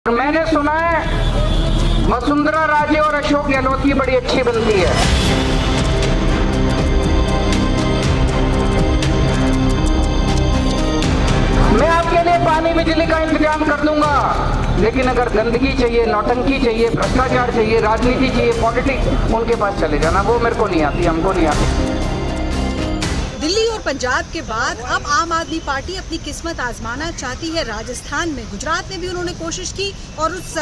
मैंने सुना है वसुंधरा राजे और अशोक गहलोत की बड़ी अच्छी बनती है। मैं आपके लिए पानी बिजली का इंतजाम कर दूंगा, लेकिन अगर गंदगी चाहिए, नौटंकी चाहिए, भ्रष्टाचार चाहिए, राजनीति चाहिए, पॉलिटिक्स, उनके पास चले जाना। वो मेरे को नहीं आती, हमको नहीं आती। दिल्ली और पंजाब के बाद अब आम आदमी पार्टी अपनी किस्मत आजमाना चाहती है राजस्थान में। गुजरात में भी उन्होंने कोशिश की और उस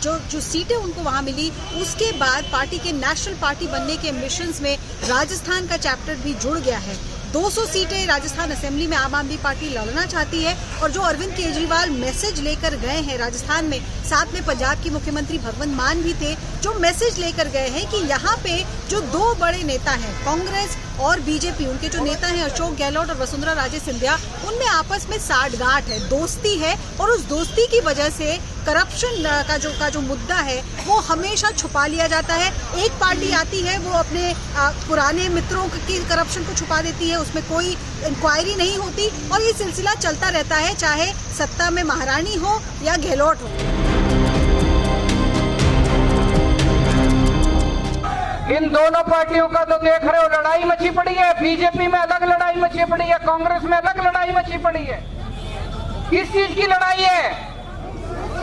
जो सीटें उनको वहां मिली, उसके बाद पार्टी के नेशनल पार्टी बनने के मिशंस में राजस्थान का चैप्टर भी जुड़ गया है। 200 सीटें राजस्थान असेंबली में आम आदमी पार्टी लड़ना चाहती है और जो अरविंद केजरीवाल मैसेज लेकर गए हैं राजस्थान में, साथ में पंजाब की मुख्यमंत्री भगवंत मान भी थे, जो मैसेज लेकर गए हैं कि यहाँ पे जो दो बड़े नेता हैं, कांग्रेस और बीजेपी, उनके जो नेता हैं अशोक गहलोत और वसुंधरा राजे सिंधिया, उनमें आपस में साठगांठ है, दोस्ती है और उस दोस्ती की वजह से करप्शन का जो मुद्दा है वो हमेशा छुपा लिया जाता है। एक पार्टी आती है, वो अपने पुराने मित्रों की करप्शन को छुपा देती है, उसमें कोई इंक्वायरी नहीं होती और ये सिलसिला चलता रहता है, चाहे सत्ता में महारानी हो या गहलोत हो। इन दोनों पार्टियों का तो देख रहे हो, लड़ाई मची पड़ी है। बीजेपी में अलग लड़ाई मची पड़ी है, कांग्रेस में अलग लड़ाई मची पड़ी है। किस चीज की लड़ाई है?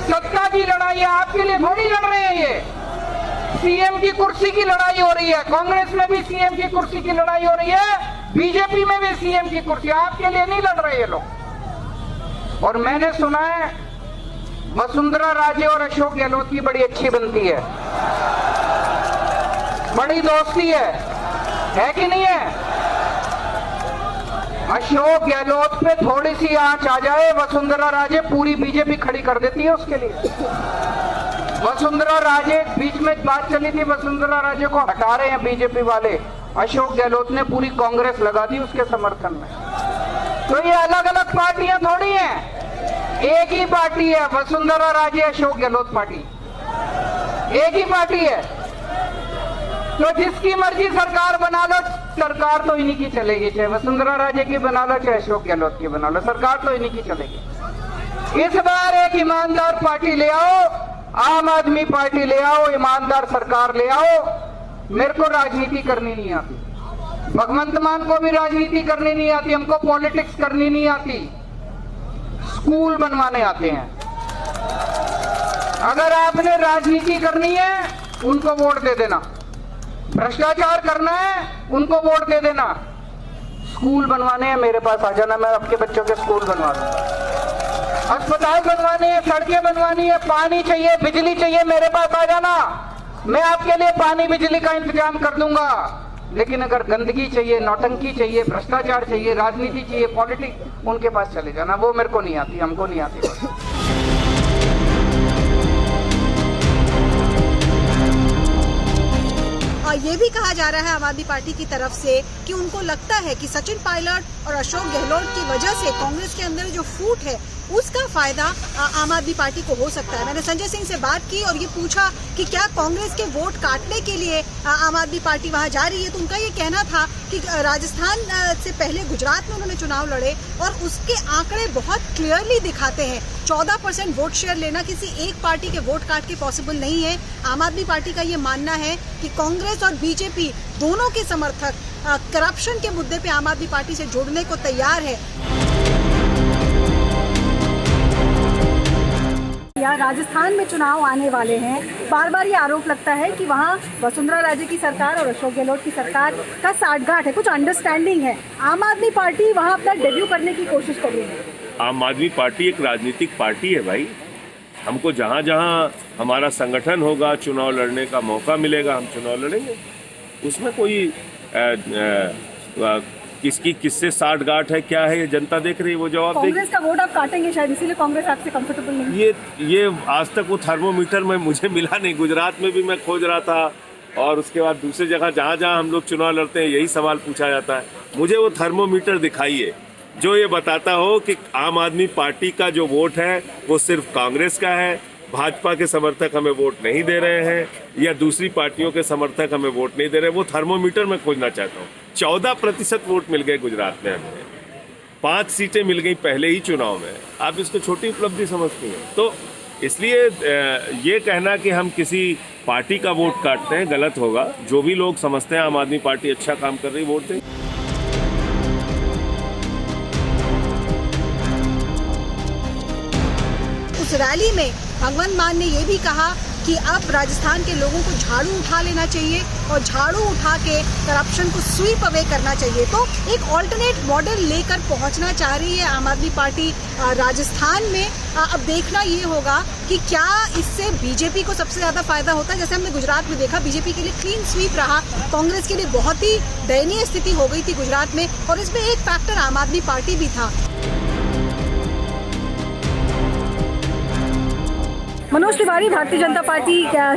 सत्ता की लड़ाई है। आपके लिए थोड़ी लड़ रहे हैं ये। सीएम की कुर्सी की लड़ाई हो रही है। कांग्रेस में भी सीएम की कुर्सी की लड़ाई हो रही है, बीजेपी में भी सीएम की कुर्सी। आपके लिए नहीं लड़ रहे ये लोग। और मैंने सुना है वसुंधरा राजे और अशोक गहलोत की बड़ी अच्छी बनती है, बड़ी दोस्ती है कि नहीं है? अशोक गहलोत पे थोड़ी सी आंच आ जाए, वसुंधरा राजे पूरी बीजेपी खड़ी कर देती है उसके लिए। वसुंधरा राजे, बीच में बात चली थी, वसुंधरा राजे को हटा रहे हैं बीजेपी वाले, अशोक गहलोत ने पूरी कांग्रेस लगा दी उसके समर्थन में। तो ये अलग अलग पार्टियां थोड़ी हैं, एक ही पार्टी है, वसुंधरा राजे अशोक गहलोत पार्टी एक ही पार्टी है। तो जिसकी मर्जी सरकार बना लो, सरकार तो इन्हीं की चलेगी, चाहे वसुंधरा राजे की बना लो, चाहे अशोक गहलोत की बना लो, सरकार तो इन्हीं की चलेगी। इस बार एक ईमानदार पार्टी ले आओ, आम आदमी पार्टी ले आओ, ईमानदार सरकार ले आओ। मेरे को राजनीति करनी नहीं आती, भगवंत मान को भी राजनीति करनी नहीं आती, हमको पॉलिटिक्स करनी नहीं आती, स्कूल बनवाने आते हैं। अगर आपने राजनीति करनी है, उनको वोट दे देना। भ्रष्टाचार करना है, उनको वोट दे देना। स्कूल बनवाने हैं, मेरे पास आ जाना, मैं आपके बच्चों के स्कूल बनवा दूंगा। अस्पताल बनवाने हैं, सड़कें बनवानी है, पानी चाहिए, बिजली चाहिए, मेरे पास आ जाना, मैं आपके लिए पानी बिजली का इंतजाम कर दूंगा। लेकिन अगर गंदगी चाहिए, नौटंकी चाहिए, भ्रष्टाचार चाहिए, राजनीति चाहिए, पॉलिटिक्स, उनके पास चले जाना। वो मेरे को नहीं आती, हमको नहीं आती। ये भी कहा जा रहा है आम आदमी पार्टी की तरफ से कि उनको लगता है कि सचिन पायलट और अशोक गहलोत की वजह से कांग्रेस के अंदर जो फूट है, उसका फायदा आम आदमी पार्टी को हो सकता है। मैंने संजय सिंह से बात की और ये पूछा कि क्या कांग्रेस के वोट काटने के लिए आम आदमी पार्टी वहां जा रही है, तो उनका ये कहना था कि राजस्थान से पहले गुजरात में उन्होंने चुनाव लड़े और उसके आंकड़े बहुत क्लियरली दिखाते हैं 14% वोट शेयर लेना किसी एक पार्टी के वोट काट के पॉसिबल नहीं है। आम आदमी पार्टी का ये मानना है कि कांग्रेस और बीजेपी दोनों के समर्थक करप्शन के मुद्दे पे आम आदमी पार्टी से जुड़ने को तैयार है। या राजस्थान में चुनाव आने वाले हैं, बार बार ये आरोप लगता है कि वहाँ वसुंधरा राजे की सरकार और अशोक गहलोत की सरकार का साठगांठ है, कुछ अंडरस्टैंडिंग है। आम आदमी पार्टी वहाँ अपना डेब्यू करने की कोशिश कर रही है। आम आदमी पार्टी एक राजनीतिक पार्टी है भाई। हमको जहाँ जहाँ हमारा संगठन होगा, चुनाव लड़ने का मौका मिलेगा, हम चुनाव लड़ेंगे। उसमें कोई किसकी किससे साठगांठ है, क्या है, ये जनता देख रही है, वो जवाब देगी। कांग्रेस का वोट आप काटेंगे शायद, इसीलिए कांग्रेस आपसे कंफर्टेबल नहीं। ये आज तक वो थर्मोमीटर में मुझे मिला नहीं। गुजरात में भी मैं खोज रहा था और उसके बाद दूसरी जगह जहाँ जहाँ हम लोग चुनाव लड़ते हैं, यही सवाल पूछा जाता है। मुझे वो थर्मोमीटर दिखाइए जो ये बताता हो कि आम आदमी पार्टी का जो वोट है वो सिर्फ कांग्रेस का है, भाजपा के समर्थक हमें वोट नहीं दे रहे हैं, या दूसरी पार्टियों के समर्थक हमें वोट नहीं दे रहे। वो थर्मोमीटर मैं खोजना चाहता हूँ। 14% वोट मिल गए गुजरात में हमें, 5 सीटें मिल गई पहले ही चुनाव में। आप इसको छोटी उपलब्धि समझती हैं? तो इसलिए ये कहना कि हम किसी पार्टी का वोट काटते हैं गलत होगा। जो भी लोग समझते हैं आम आदमी पार्टी अच्छा काम कर रही है, वोट दें। उस रैली में भगवंत मान ने ये भी कहा कि अब राजस्थान के लोगों को झाड़ू उठा लेना चाहिए और झाड़ू उठा के करप्शन को स्वीप अवे करना चाहिए। तो एक ऑल्टरनेट मॉडल लेकर पहुंचना चाह रही है आम आदमी पार्टी राजस्थान में। अब देखना ये होगा कि क्या इससे बीजेपी को सबसे ज्यादा फायदा होता है। जैसे हमने गुजरात में देखा, बीजेपी के लिए क्लीन स्वीप रहा, कांग्रेस के लिए बहुत ही दयनीय स्थिति हो गई थी गुजरात में, और इसमें एक फैक्टर आम आदमी पार्टी भी था। मनोज तिवारी भारतीय जनता पार्टी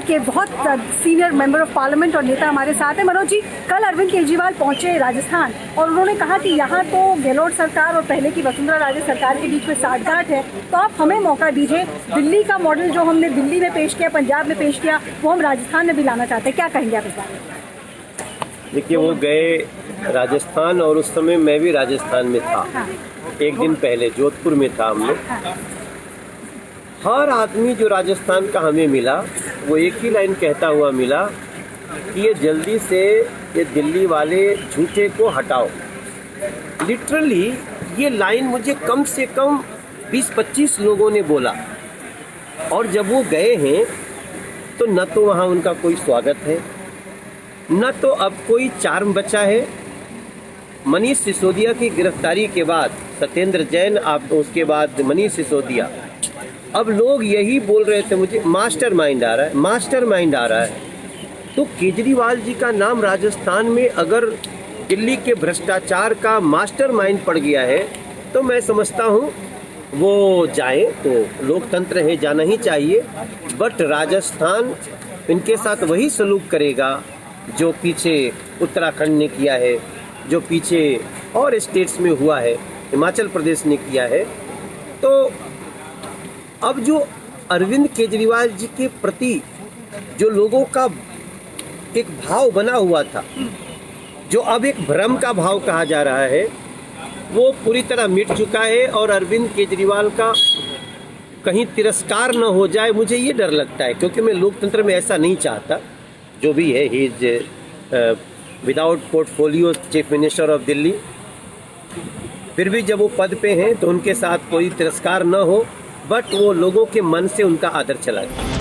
के बहुत सीनियर मेंबर ऑफ पार्लियामेंट और नेता हमारे साथ हैं। मनोज जी, कल अरविंद केजरीवाल पहुंचे राजस्थान और उन्होंने कहा कि यहाँ तो गहलोत सरकार और पहले की वसुंधरा राजे सरकार के बीच में साठगांठ है, तो आप हमें मौका दीजिए। दिल्ली का मॉडल जो हमने दिल्ली में पेश किया, पंजाब में पेश किया, वो हम राजस्थान में भी लाना चाहते हैं। क्या कहेंगे आप इस बारे में? देखिए, वो गए राजस्थान और उस समय मैं भी राजस्थान में था। हाँ। एक दिन पहले जोधपुर में था हम लोग। हाँ। हर आदमी जो राजस्थान का हमें मिला वो एक ही लाइन कहता हुआ मिला कि ये जल्दी से ये दिल्ली वाले झूठे को हटाओ। लिटरली ये लाइन मुझे कम से कम 20-25 लोगों ने बोला। और जब वो गए हैं तो न तो वहाँ उनका कोई स्वागत है, न तो अब कोई चार्म बचा है। मनीष सिसोदिया की गिरफ्तारी के बाद सत्येंद्र जैन, आप उसके बाद मनीष सिसोदिया, अब लोग यही बोल रहे थे मुझे मास्टरमाइंड आ रहा है, मास्टरमाइंड आ रहा है। तो केजरीवाल जी का नाम राजस्थान में अगर दिल्ली के भ्रष्टाचार का मास्टरमाइंड पड़ गया है तो मैं समझता हूँ वो जाए, तो लोकतंत्र है, जाना ही चाहिए। बट राजस्थान इनके साथ वही सलूक करेगा जो पीछे उत्तराखंड ने किया है, जो पीछे और स्टेट्स में हुआ है, हिमाचल प्रदेश ने किया है। तो अब जो अरविंद केजरीवाल जी के प्रति जो लोगों का एक भाव बना हुआ था, जो अब एक भ्रम का भाव कहा जा रहा है, वो पूरी तरह मिट चुका है। और अरविंद केजरीवाल का कहीं तिरस्कार न हो जाए, मुझे ये डर लगता है, क्योंकि मैं लोकतंत्र में ऐसा नहीं चाहता। जो भी है, he is without portfolio chief minister of Delhi. फिर भी जब वो पद पे हैं तो उनके साथ कोई तिरस्कार न हो, बट वो लोगों के मन से उनका आदर चला गया।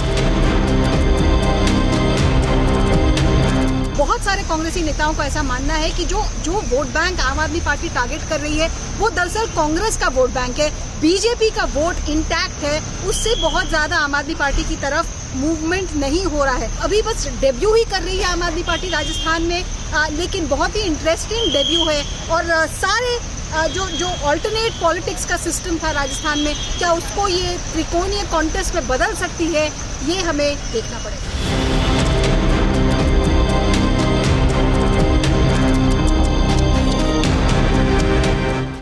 बहुत सारे कांग्रेसी नेताओं का ऐसा मानना है कि जो वोट बैंक आम आदमी पार्टी टारगेट कर रही है वो दरअसल कांग्रेस का वोट बैंक है, बीजेपी का वोट इंटैक्ट है, उससे बहुत ज्यादा आम आदमी पार्टी की तरफ मूवमेंट नहीं हो रहा है। अभी बस डेब्यू ही कर रही है आम आदमी पार्टी राजस्थान में, लेकिन बहुत ही इंटरेस्टिंग डेब्यू है। और सारे जो ऑल्टरनेट पॉलिटिक्स का सिस्टम था राजस्थान में, क्या उसको ये त्रिकोणीय कॉन्टेस्ट में बदल सकती है, ये हमें देखना पड़ेगा।